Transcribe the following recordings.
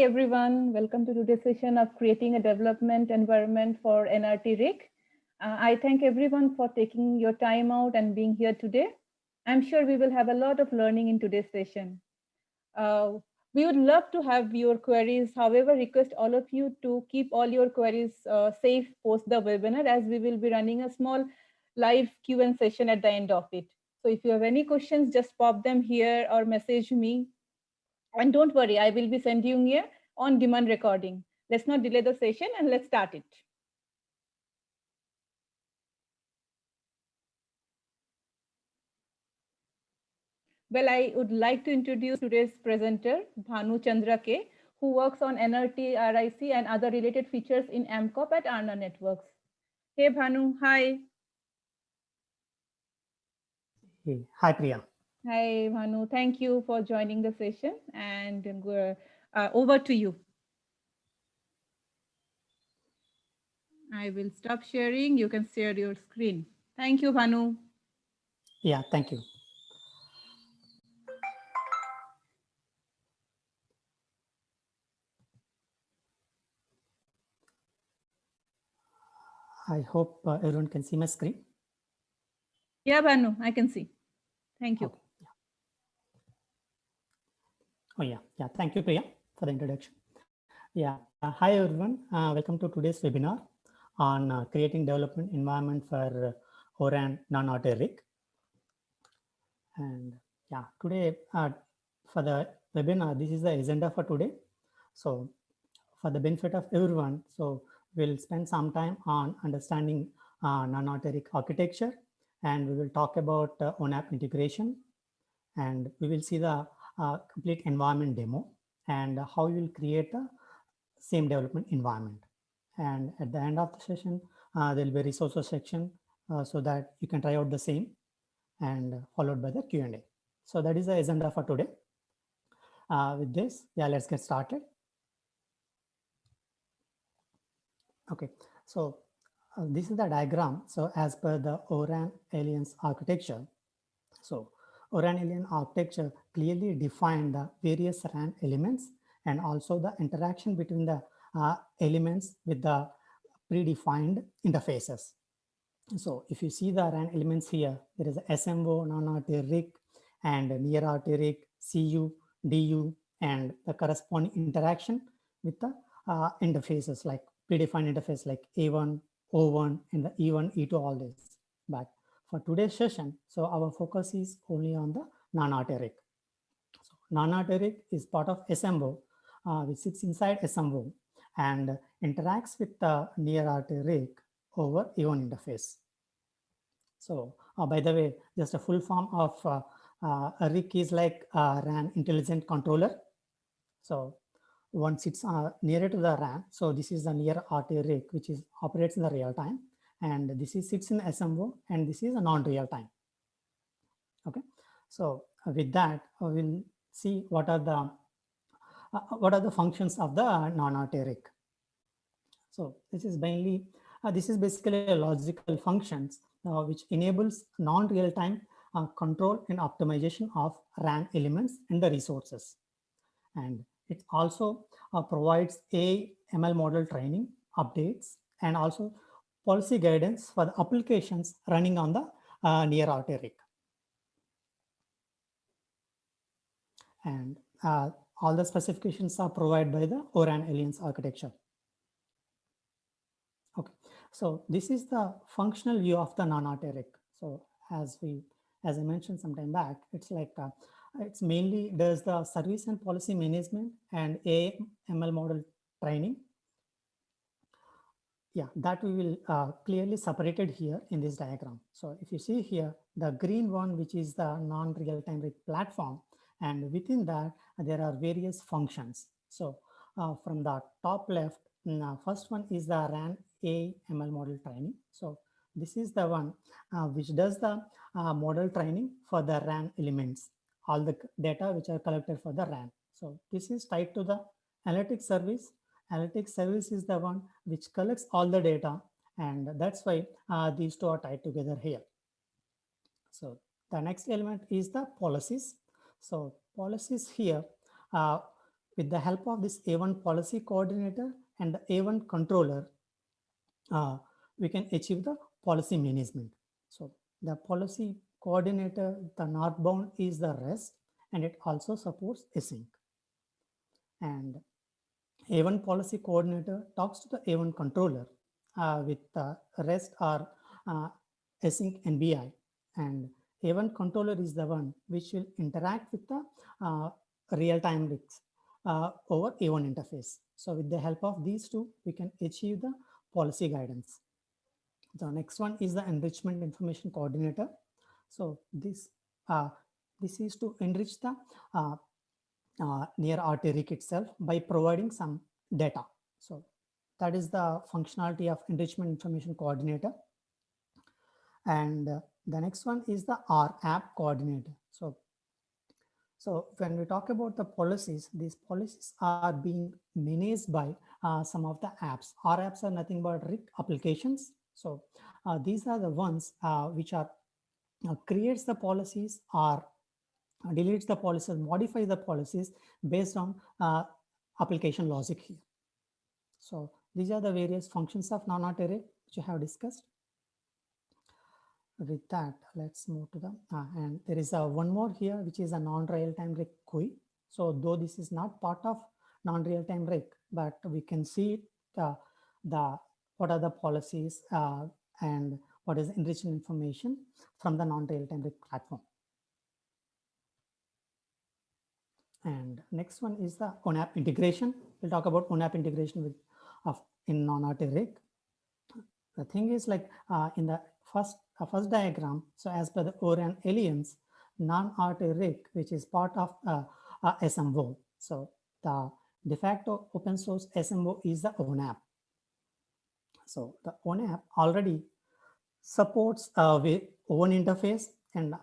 everyone, welcome to today's session of creating a development environment for NRT RIC. I thank everyone for taking your time out and being here today. I'm sure we will have a lot of learning in today's session. Uh, we would love to have your queries. However, request all of you to keep all your queries safe post the webinar, as we will be running a small live Q&A session at the end of it. So if you have any questions, just pop them here or message me. And don't worry, I will be sending you a on-demand recording. Let's not delay the session and let's start it. Well, I would like to introduce today's presenter, Bhanu Chandra K, who works on NRT, RIC and other related features in AMCOP at Arna Networks. Hey Bhanu, hi. Hey, hi Priya. Hi Bhanu, thank you for joining the session, and over to you. I will stop sharing. You can share your screen. Thank you, Bhanu. Yeah, thank you. I hope everyone can see my screen. Yeah, Bhanu, I can see. Thank you. Okay. Yeah. Yeah. Thank you, Priya, for the introduction. Yeah. Hi, everyone. Welcome to today's webinar on creating development environment for ORAN non-auto RIC. And yeah, today for the webinar, this is the agenda for today. So for the benefit of everyone, so we'll spend some time on understanding non-auto RIC architecture, and we will talk about ONAP integration, and we will see the complete environment demo and how you will create the same development environment. And at the end of the session, there will be a resources section so that you can try out the same, and followed by the Q&A. So that is the agenda for today. With this, yeah, let's get started. Okay, so this is the diagram. So as per the ORAN Alliance architecture, so ORAN Alliance architecture clearly defined the various RAN elements and also the interaction between the elements with the predefined interfaces. So if you see the RAN elements here, there is a SMO, non-auto RIC, and near auto RIC, CU, DU, and the corresponding interaction with the interfaces like predefined interface like A1, O1, and the E1, E2, all this. But for today's session, so our focus is only on the non-auto RIC. So non-auto RIC is part of SMO, which sits inside SMO and interacts with the near auto RIC over E1 interface. So by the way, just a full form of a RIC is like RAN intelligent controller. So once it's nearer to the RAN, so this is the near auto RIC, which is operates in the real time, and this is sits in SMO, and this is a non-real time. Okay, so with that, we'll see what are the functions of the non-auto RIC. So this is mainly this is basically a logical functions which enables non-real-time control and optimization of RAN elements and the resources. And it also provides ML model training, updates, and also policy guidance for the applications running on the near auto RIC. And all the specifications are provided by the ORAN Alliance architecture. Okay, so this is the functional view of the non-auto RIC. So as I mentioned some time back, it's like it's mainly does the service and policy management and AML model training. Yeah, that we will clearly separated here in this diagram. So if you see here, the green one, which is the non-real-time RIC platform, and within that there are various functions. So from the top left, first one is the RAN AML model training. So this is the one which does the model training for the RAN elements, all the data which are collected for the RAN. So this is tied to the analytics service. Analytics service is the one which collects all the data, and that's why these two are tied together here. So the next element is the policies. So policies here with the help of this A1 policy coordinator and the A1 controller, we can achieve the policy management. So the policy coordinator, the northbound is the REST, and it also supports async. And A1 policy coordinator talks to the A1 controller with the REST or async NBI, and A1 controller is the one which will interact with the real-time RICs over A1 interface. So with the help of these two, we can achieve the policy guidance. The next one is the enrichment information coordinator. So this is to enrich the near RT-RIC itself by providing some data. So that is the functionality of enrichment information coordinator. And the next one is the RApp coordinator. So when we talk about the policies, these policies are being managed by some of the apps. Our apps are nothing but RIC applications. So these are the ones which are creates the policies or deletes the policies, modifies the policies based on application logic here. So these are the various functions of non-RT-RIC which you have discussed. With that, let's move to the and there is one more here which is a non-real-time RIC GUI. So though this is not part of non-real-time RIC, but we can see what are the policies and what is enriching information from the non-real-time RIC platform. And next one is the ONAP integration. We'll talk about ONAP integration with in non-RT-RIC. The thing is like in the first diagram, so as per the ORAN Alliance, non-RT-RIC, which is part of SMO. So the de facto open source SMO is the ONAP. So the ONAP already supports with OWN interface and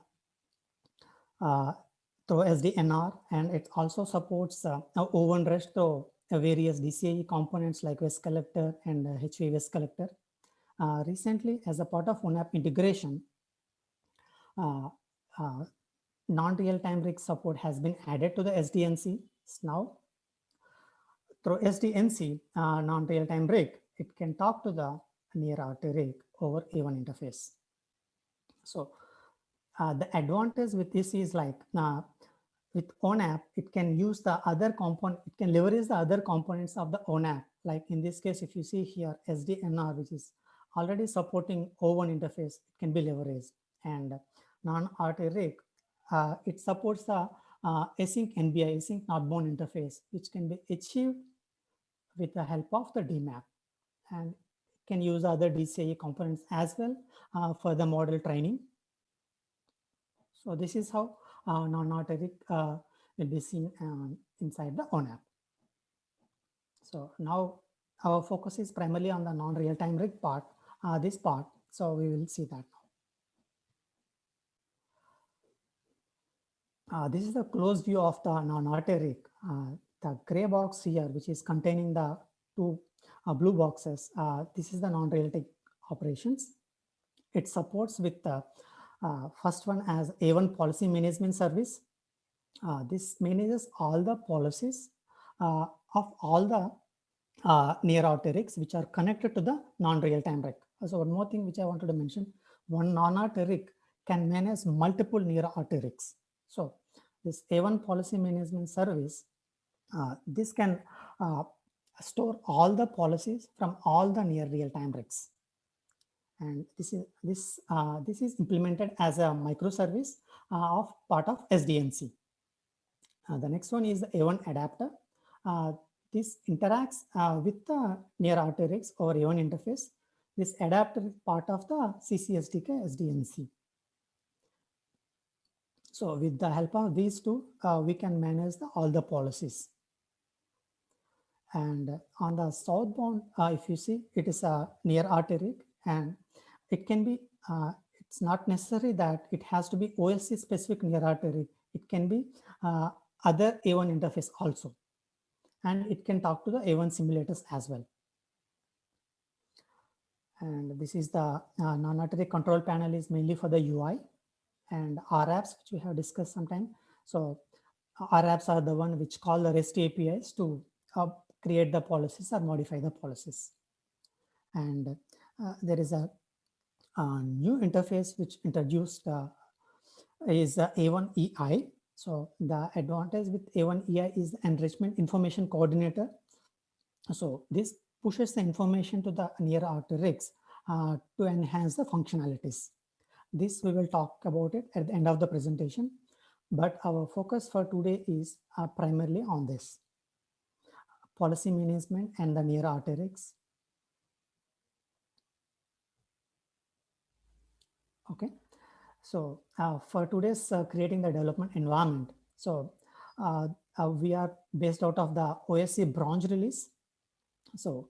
through SDNR, and it also supports OWN REST through various DCAE components like West Collector and HV West Collector. Recently, as a part of ONAP integration, non-real-time RIC support has been added to the SDNC. Now, through SDNC, non-real-time RIC, it can talk to the near RT-RIC over A1 interface. So the advantage with this is like with ONAP, it can use the other component, it can leverage the other components of the ONAP. Like in this case, if you see here, SDNR, which is already supporting O1 interface, it can be leveraged. And non-RT-RIC, it supports the async NBI, async northbound interface, which can be achieved with the help of the DMAP. And can use other DCAE components as well for the model training. So this is how non-RT-RIC will be seen inside the ONAP. So now our focus is primarily on the non-real-time RIC part, this part. So we will see that now. This is the close view of the non-RT-RIC. The gray box here, which is containing the two blue boxes, this is the non-real-time operations. It supports with the first one as A1 policy management service. This manages all the policies of all the near RT-RICs which are connected to the non-real-time RIC. So one more thing which I wanted to mention, one non-RT-RIC can manage multiple near RT-RICs. So this A1 policy management service, this can store all the policies from all the near real-time RICs. And this is implemented as a microservice of part of SDNC. The next one is the A1 adapter. This interacts with the near RT-RICs over A1 interface. This adapter is part of the CCSDK SDNC. So with the help of these two, we can manage all the policies. And on the southbound, if you see, it is a near RT-RIC, and it can be, it's not necessary that it has to be OLC specific near RT-RIC. It can be other A1 interface also. And it can talk to the A1 simulators as well. And this is the non-RT-RIC control panel is mainly for the UI and RApps, which we have discussed sometime. So our apps are the one which call the REST APIs to create the policies or modify the policies. And there is a new interface which introduced is A1EI. So the advantage with A1EI is the enrichment information coordinator. So this pushes the information to the near arteries to enhance the functionalities. This we will talk about it at the end of the presentation, but our focus for today is primarily on this policy management and the near arteries. Okay, so for today's creating the development environment, so we are based out of the OSC branch release. So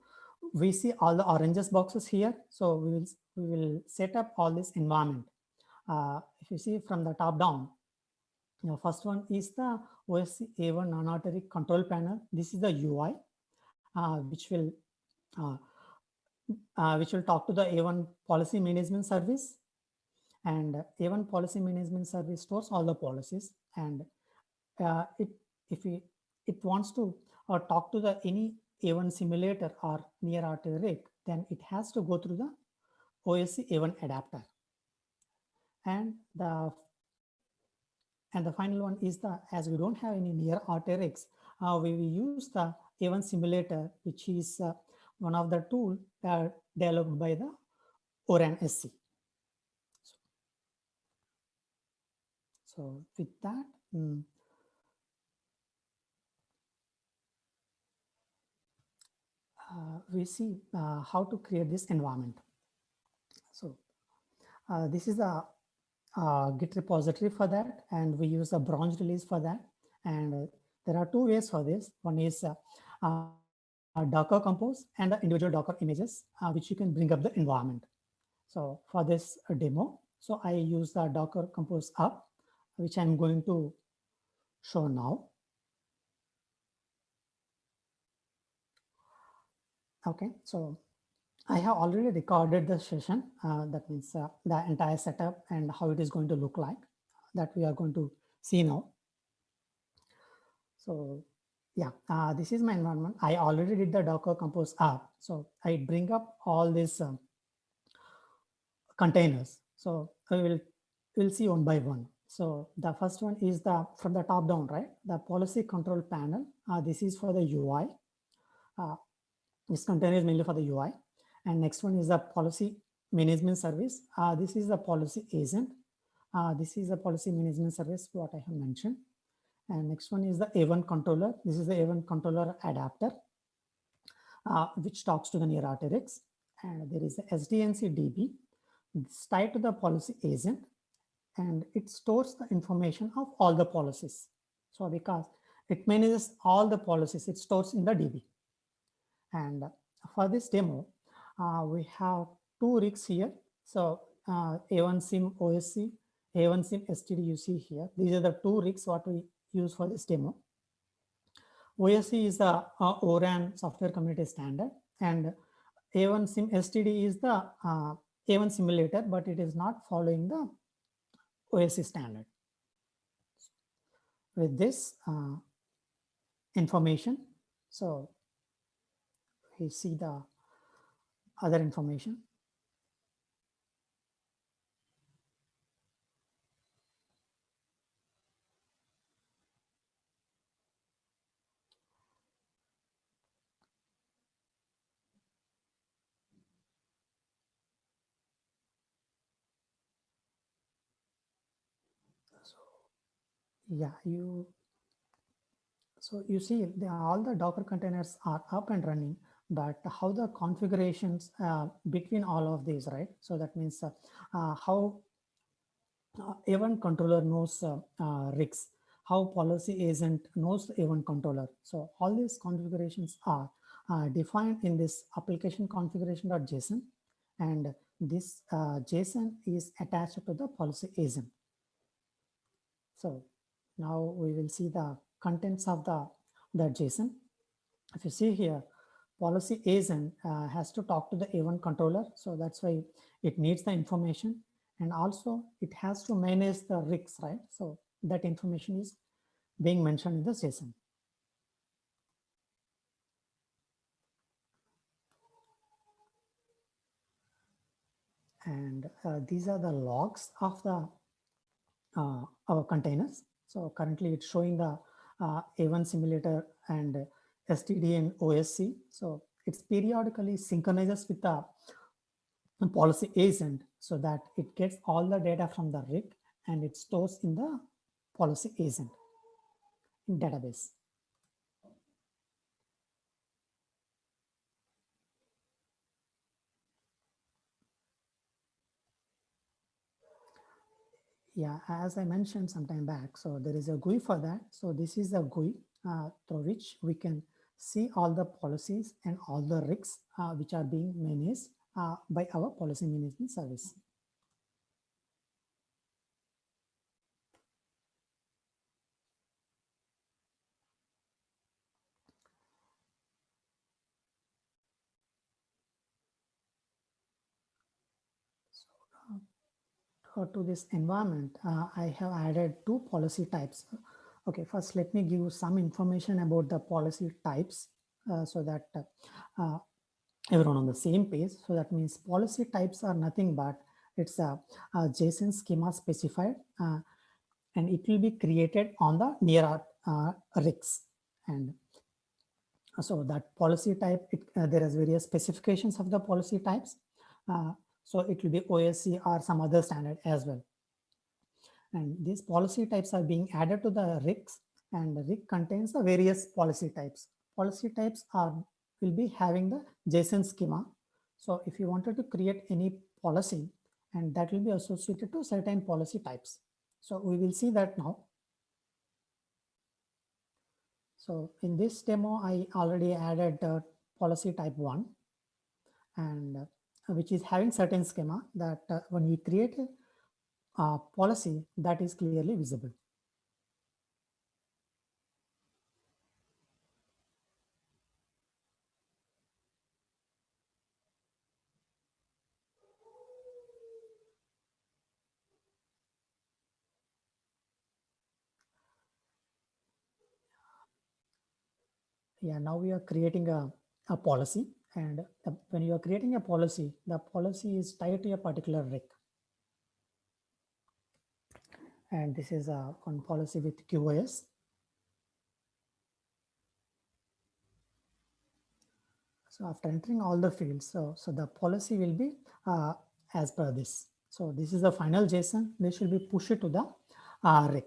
we see all the oranges boxes here. So we will set up all this environment. If you see from the top down, first one is the OSC A1 non-artery control panel. This is the UI, which will talk to the A1 policy management service, and A1 policy management service stores all the policies, and if it wants to talk to the any A1 simulator or near artery rig, then it has to go through the OSC A1 adapter. And the final one is as we don't have any near artery rigs, we will use the A1 simulator, which is one of the tools developed by the ORAN SC. So with that, we see how to create this environment. So this is a Git repository for that, and we use a branch release for that. And there are two ways for this. One is Docker Compose and the individual Docker images, which you can bring up the environment. So for this demo, so I use the Docker Compose app, which I'm going to show now. Okay, so I have already recorded the session. That means the entire setup and how it is going to look like, that we are going to see now. So yeah, this is my environment. I already did the Docker Compose app. So I bring up all these containers. So we'll see one by one. So the first one is from the top down, right? The policy control panel. This is for the UI. This container is mainly for the UI. And next one is the policy management service. This is the policy agent. This is the policy management service, what I have mentioned. And next one is the A1 controller. This is the A1 controller adapter, which talks to the near arteries. And there is the SDNC DB. It's tied to the policy agent, and it stores the information of all the policies. So because it manages all the policies, it stores in the DB. And for this demo, we have two rigs here. So A1 SIM OSC, A1 SIM STD you see here. These are the two rigs what we use for this demo. OSC is the ORAN software community standard, and A1 SIM STD is the A1 simulator, but it is not following the OSC standard. With this information, so we see the other information. Yeah, so you see all the Docker containers are up and running, but how the configurations between all of these, right? So that means how A1 controller knows rigs, how policy agent knows the A1 controller. So all these configurations are defined in this application configuration.json, and this JSON is attached to the policy agent. So now we will see the contents of the JSON. If you see here, policy agent has to talk to the A1 controller. So that's why it needs the information, and also it has to manage the rigs, right? So that information is being mentioned in the JSON. And these are the logs of the our containers. So currently it's showing the A1 simulator and STD and OSC. So it's periodically synchronizes with the policy agent so that it gets all the data from the rig and it stores in the policy agent in database. Yeah, as I mentioned some time back, so there is a GUI for that. So this is a GUI through which we can see all the policies and all the rigs which are being managed by our policy management service. To this environment, I have added two policy types. Okay, first let me give you some information about the policy types so that everyone on the same page. So that means policy types are nothing but it's a JSON schema specified and it will be created on the near rigs. And so that policy type, there is various specifications of the policy types. So it will be OSC or some other standard as well. And these policy types are being added to the rigs, and the rig contains the various policy types. Policy types will be having the JSON schema. So if you wanted to create any policy, and that will be associated to certain policy types. So we will see that now. So in this demo, I already added policy type 1, and which is having certain schema that when we create a policy, that is clearly visible. Yeah, now we are creating a policy, and when you are creating a policy, the policy is tied to a particular rig. And this is one policy with QoS. So after entering all the fields, so the policy will be as per this. So this is the final JSON. This will be pushed to the rig.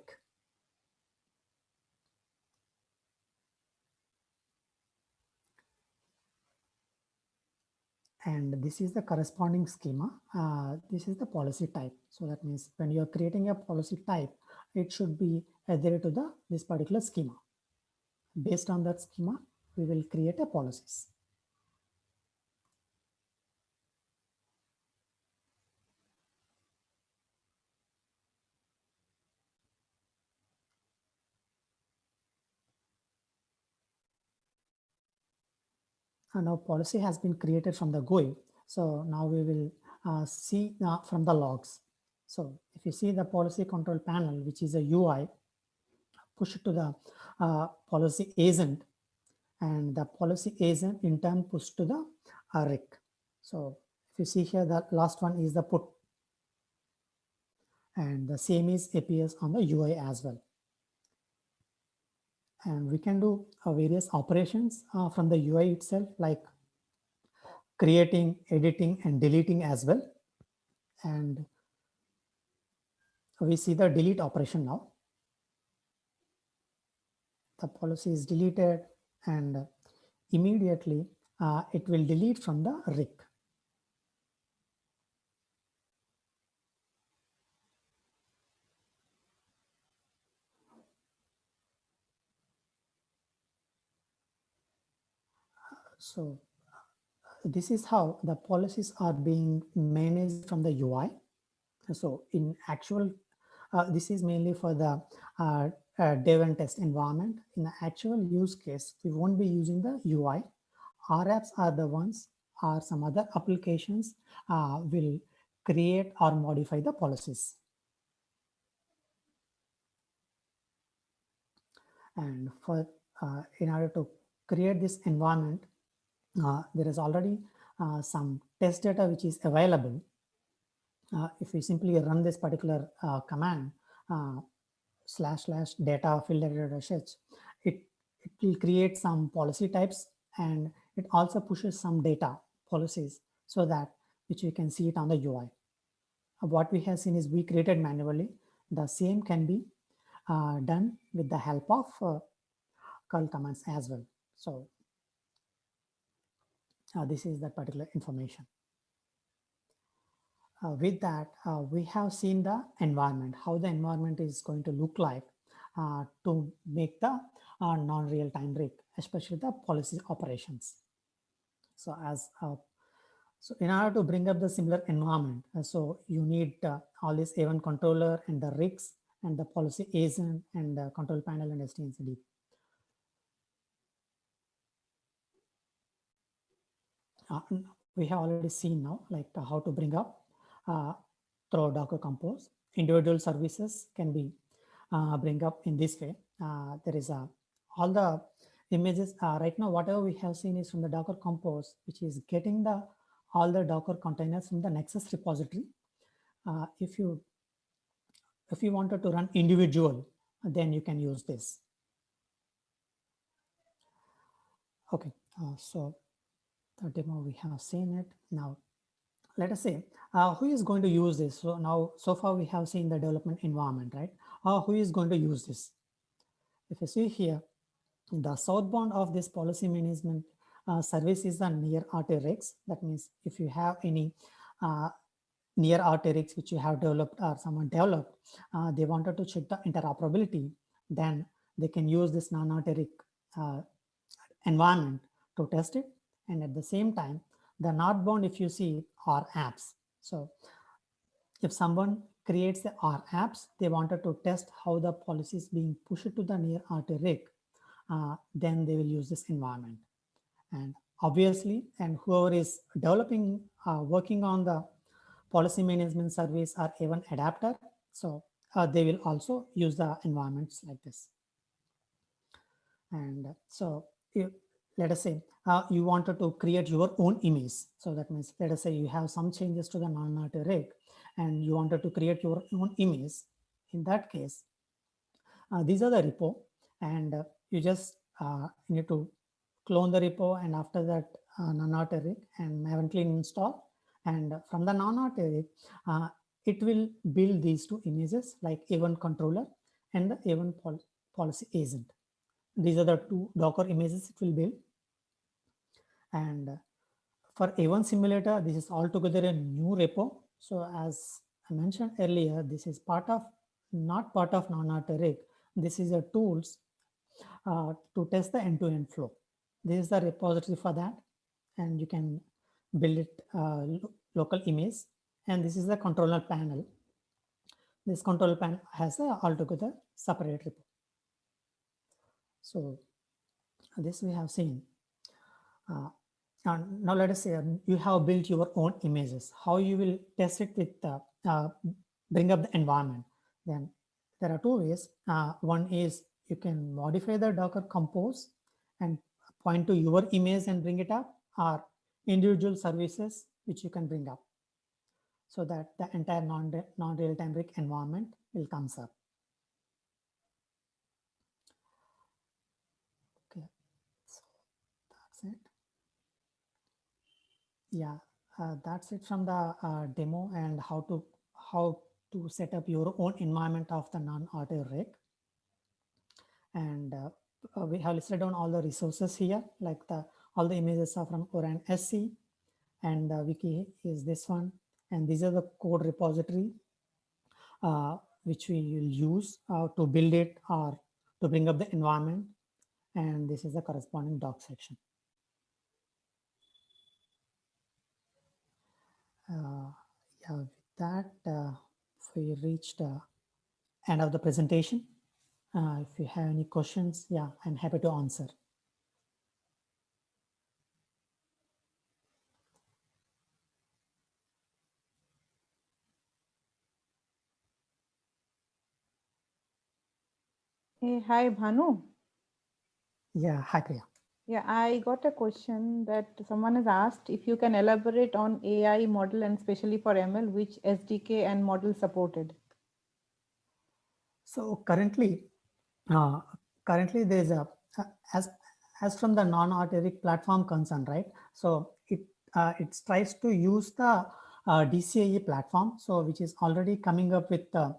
And this is the corresponding schema. This is the policy type. So that means when you are creating a policy type, it should be adhered to this particular schema. Based on that schema, we will create a policies. And now policy has been created from the GUI. So now we will see from the logs. So if you see the policy control panel, which is a UI, push it to the policy agent, and the policy agent in turn push to the rig. So if you see here, the last one is the put, and the same is appears on the UI as well. And we can do various operations from the UI itself, like creating, editing, and deleting as well. And we see the delete operation now. The policy is deleted, and immediately it will delete from the rig. So this is how the policies are being managed from the UI. So in actual, this is mainly for the dev and test environment. In the actual use case, we won't be using the UI. Our apps are the ones, or some other applications will create or modify the policies. And for in order to create this environment, there is already some test data which is available. If we simply run this particular command, / data field.sh, it will create some policy types, and it also pushes some data policies so that which you can see it on the UI. What we have seen is we created manually. The same can be done with the help of curl commands as well. So this is that particular information. With that, we have seen the environment, how the environment is going to look like to make the non-real-time rig, especially the policy operations. So so in order to bring up the similar environment, so you need all this A1 controller and the rigs and the policy agent and the control panel and STNCD. We have already seen now like how to bring up through Docker Compose. Individual services can be bring up in this way. There is all the images right now. Whatever we have seen is from the Docker Compose, which is getting the all the Docker containers from the Nexus repository. If you wanted to run individual, then you can use this. Okay, so the demo we have seen it. Now let us say who is going to use this. So now so far we have seen the development environment, right? Who is going to use this? If you see here, the southbound of this policy management service is the near RTRX. That means if you have any near RTRX which you have developed or someone developed, they wanted to check the interoperability, then they can use this non-RTRX environment to test it. And at the same time, the northbound, if you see, are apps. So if someone creates the R apps, they wanted to test how the policy is being pushed to the near RTRIG, then they will use this environment. And obviously, and whoever is developing, working on the policy management service or even adapter, so they will also use the environments like this. And so let us say you wanted to create your own image. So that means, let us say you have some changes to the non-RTRIG and you wanted to create your own image. In that case, these are the repo, and you just need to clone the repo, and after that non-RTRIG and Maven clean install, and from the non-RTRIG it will build these two images like A1 controller and the A1 policy agent. These are the two Docker images it will build. And for A1 simulator, this is altogether a new repo. So as I mentioned earlier, this is not part of non-RTRIG. This is a tools to test the end-to-end flow. This is the repository for that, and you can build it local image. And this is the controller panel. This control panel has a altogether separate repo. So this we have seen. Now let us say you have built your own images. How you will test it with bring up the environment? Then there are two ways. One is you can modify the Docker Compose and point to your image and bring it up, or individual services which you can bring up, so that the entire non-real-time rig environment will comes up. Okay, so that's it. Yeah, that's it from the demo and how to set up your own environment of the non-RTRIG. And we have listed down all the resources here, like all the images are from Oran SC, and the wiki is this one, and these are the code repository which we will use to build it or to bring up the environment, and this is the corresponding doc section. Yeah, with that, we reached the end of the presentation. If you have any questions, yeah, I'm happy to answer. Hey, hi, Bhanu. Yeah, hi Priya. Yeah, I got a question that someone has asked if you can elaborate on AI model and especially for ML, which SDK and model supported. So uh, currently there's a uh, as as from the non-arteric platform concern, right? So it tries to use the DCAE platform, so which is already coming up with the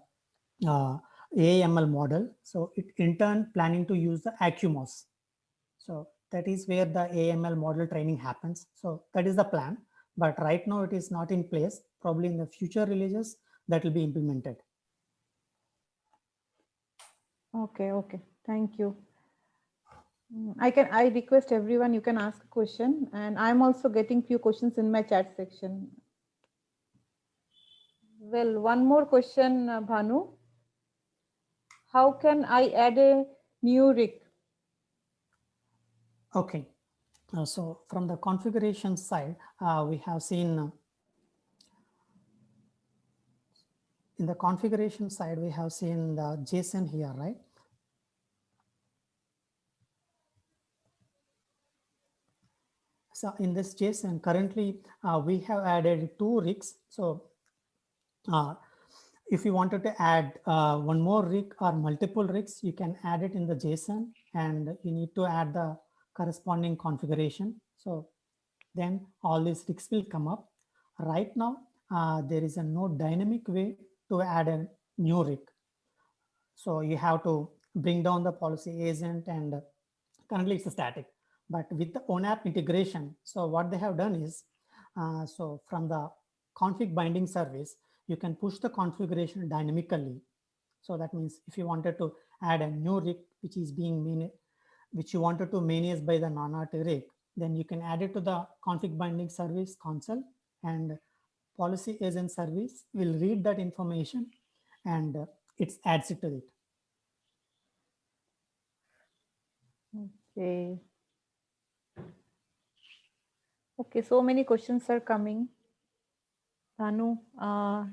AML model. So it in turn planning to use the ACUMOS. So that is where the AML model training happens. So that is the plan. But right now it is not in place. Probably in the future releases that will be implemented. Okay, thank you. I request everyone you can ask a question, and I'm also getting few questions in my chat section. Well, one more question, Bhanu. How can I add a new rig? Okay. So from the configuration side, we have seen in the configuration side, we have seen the JSON here, right? So in this JSON, currently we have added 2 rigs. So uh, if you wanted to add one more rig or multiple rigs, you can add it in the JSON, and you need to add the corresponding configuration. So then all these rigs will come up. Right now, there is a no dynamic way to add a new rig. So you have to bring down the policy agent, and currently it's a static. But with the ONAP integration, so what they have done is, so from the config binding service, you can push the configuration dynamically. So that means if you wanted to add a new rig, which is being which you wanted to manage by the non-art rig, then you can add it to the config binding service console, and policy agent service will read that information, and it adds it to it. Okay. Okay, so many questions are coming. Bhanu,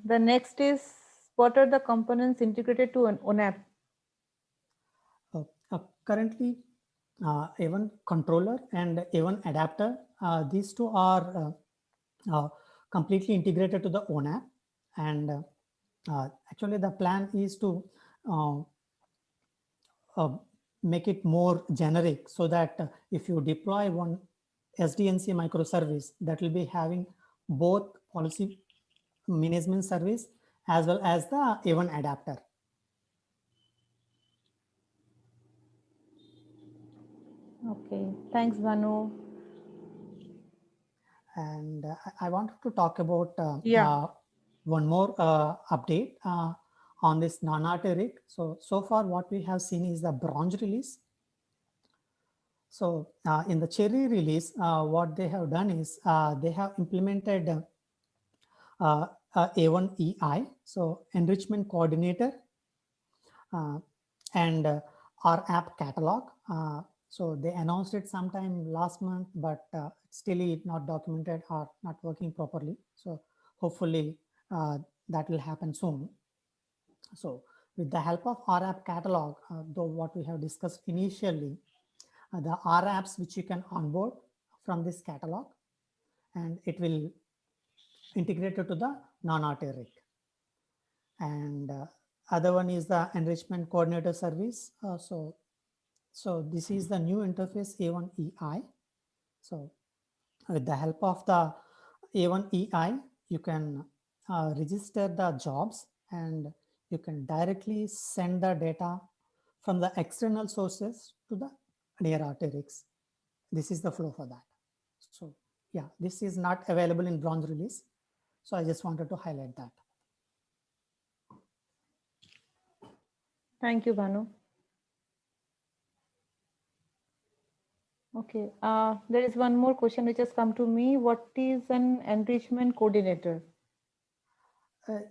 the next is, what are the components integrated to an ONAP? Currently, A1 controller and A1 adapter, these two are completely integrated to the ONAP. And actually, the plan is to uh, make it more generic, so that if you deploy one SDNC microservice, that will be having both policy management service as well as the A1 adapter. Okay, thanks, Bhanu. And I wanted to talk about Yeah. one more update on this non-art rig. So far what we have seen is the bronze release. So in the cherry release, what they have done is they have implemented A1EI, so enrichment coordinator, and our app catalog. So they announced it sometime last month, but still it not documented or not working properly. So hopefully that will happen soon. So with the help of our app catalog, though what we have discussed initially, the R apps which you can onboard from this catalog, and it will integrate it to the non-art rig. And other one is the enrichment coordinator service. So this is the new interface A1EI. So with the help of the A1EI, you can register the jobs, and you can directly send the data from the external sources to the near Arterix. This is the flow for that. So yeah, this is not available in bronze release. So I just wanted to highlight that. Thank you, Bhanu. Okay, there is one more question which has come to me. What is an enrichment coordinator?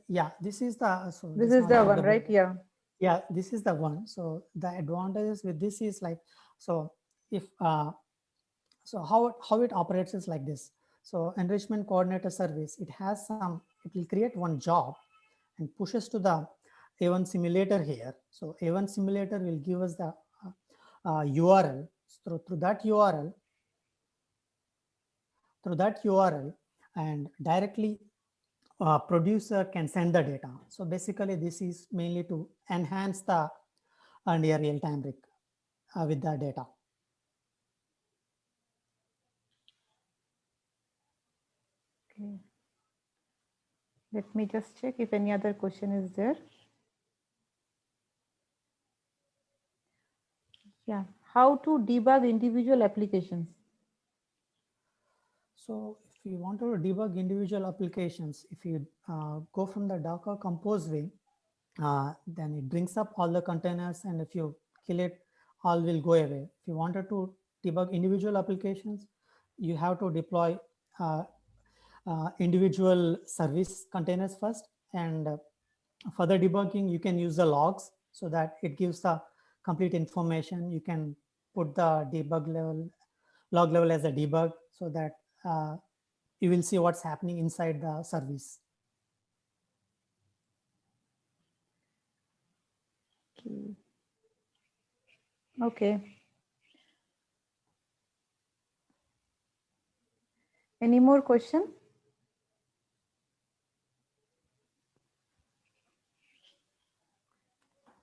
Yeah, this is the, so This just is now I the talked one, about, right? Yeah. yeah, this is the one. So the advantages with this is like, so if so how it operates is like this. So enrichment coordinator service, it has some, it will create one job and pushes to the A1 simulator here. So A1 simulator will give us the URL, through that URL, and directly producer can send the data. So basically this is mainly to enhance the near real-time rig with the data. Okay. Let me just check if any other question is there. Yeah. How to debug individual applications? So if you want to debug individual applications, if you go from the Docker Compose way, then it brings up all the containers, and if you kill it, all will go away. If you wanted to debug individual applications, you have to deploy individual service containers first, and for the debugging, you can use the logs so that it gives the complete information. You can put the debug level, log level as a debug, so that you will see what's happening inside the service. Okay. Okay. Any more question?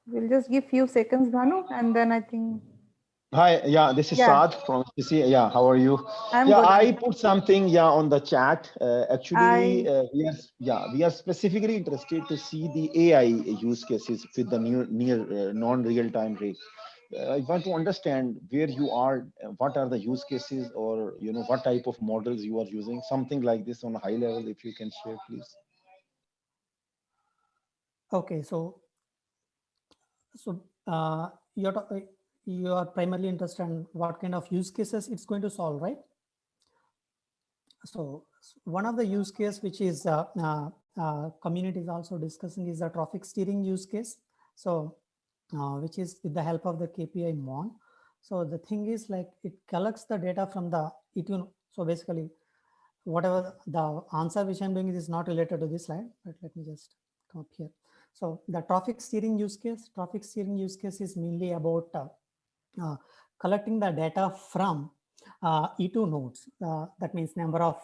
We'll just give few seconds, Bhanu, and then I think. Hi, yeah, this is Yeah. Saad from CC. Yeah, how are you? I'm Yeah, good. I put something on the chat. Actually, we are specifically interested to see the AI use cases with the near non-real-time rig. I want to understand where you are, what are the use cases, or what type of models you are using. Something like this on a high level, if you can share, please. Okay, so you are primarily interested in what kind of use cases it's going to solve, right? So one of the use case which is community is also discussing is the traffic steering use case. So which is with the help of the KPI Mon. So the thing is, like, it collects the data from the E2. So basically, whatever the answer which I'm doing is not related to this slide, but let me just come up here. So the traffic steering use case is mainly about collecting the data from E2 nodes. That means number of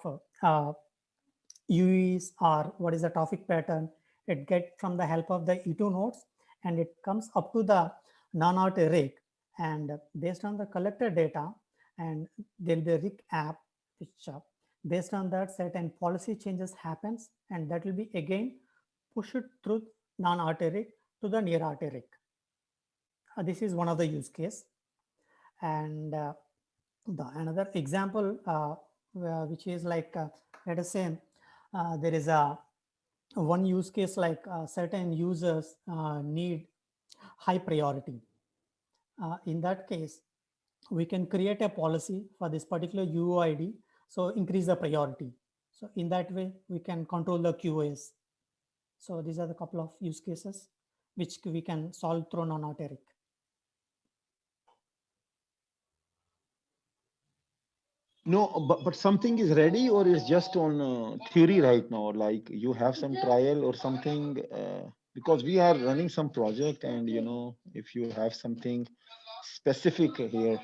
UEs, or what is the traffic pattern. It get from the help of the E2 nodes, and it comes up to the non-out rig, and based on the collected data, and there'll be a rig app which based on that certain policy changes happens, and that will be again pushed through non-out rig to the near out rig. This is one of the use case. And another example which is like let us say there is a one use case, like certain users need high priority. In that case, we can create a policy for this particular UOID, so increase the priority. So in that way, we can control the QoS. So these are the couple of use cases which we can solve through non-out rig. No, but something is ready, or is just on theory right now? Like you have some trial or something? Because we are running some project, and if you have something specific here.